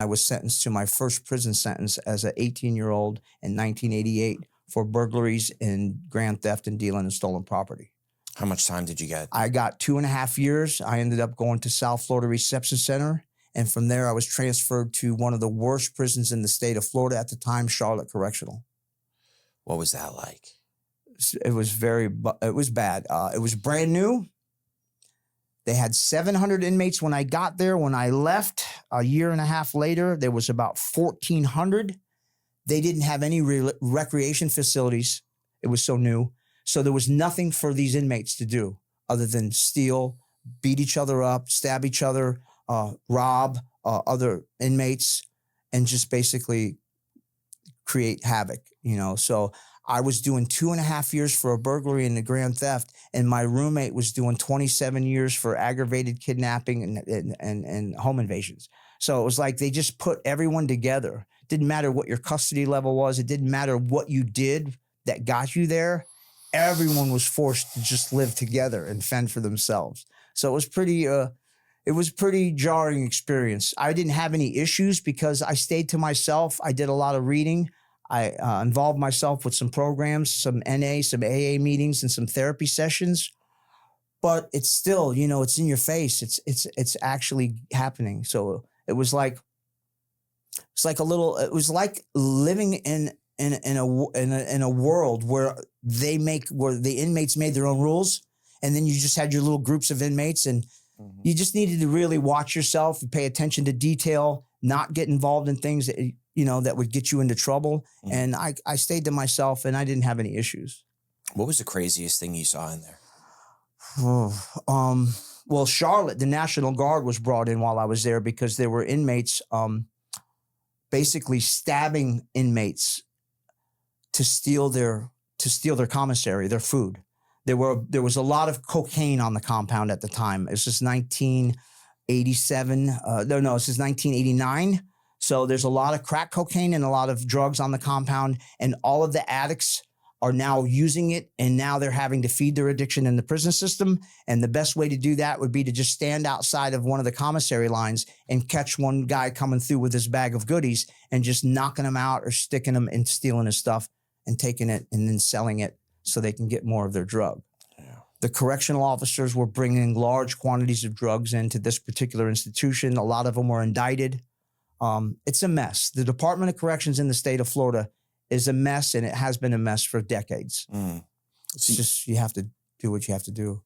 I was sentenced to my first prison sentence as an 18-year-old in 1988 for burglaries and grand theft and dealing in stolen property. How much time did you get? I got 2.5 years. I ended up going to South Florida Reception Center. And from there, I was transferred to one of the worst prisons in the state of Florida at the time, Charlotte Correctional. What was that like? It was bad. It was brand new. They had 700 inmates when I got there. When I left a year and a half later, there was about 1,400. They didn't have any recreation facilities. It was so new. So there was nothing for these inmates to do other than steal, beat each other up, stab each other, rob other inmates, and just basically create havoc, you know. So I was doing 2.5 years for a burglary and a grand theft, and my roommate was doing 27 years for aggravated kidnapping and home invasions. So it was like they just put everyone together. Didn't matter what your custody level was. It didn't matter what you did that got you there. Everyone was forced to just live together and fend for themselves. So it was pretty jarring experience. I didn't have any issues because I stayed to myself. I did a lot of reading. I involved myself with some programs, some NA, some AA meetings, and some therapy sessions. But it's still, you know, it's in your face. It's actually happening. So it was like living in a world where the inmates made their own rules, and then you just had your little groups of inmates, and you just needed to really watch yourself and pay attention to detail, not get involved in things that, you know, that would get you into trouble. And I stayed to myself, and I didn't have any issues. What was the craziest thing you saw in there? Well, Charlotte, the National Guard was brought in while I was there because there were inmates basically stabbing inmates to steal their commissary, their food. There was a lot of cocaine on the compound at the time. This is 1987. This is 1989. So there's a lot of crack cocaine and a lot of drugs on the compound, and all of the addicts are now using it, and now they're having to feed their addiction in the prison system. And the best way to do that would be to just stand outside of one of the commissary lines and catch one guy coming through with his bag of goodies and just knocking him out or sticking him and stealing his stuff and taking it and then selling it so they can get more of their drug. Yeah. The correctional officers were bringing large quantities of drugs into this particular institution. A lot of them were indicted. It's a mess. The Department of Corrections in the state of Florida is a mess, and it has been a mess for decades. It's just, you have to do what you have to do.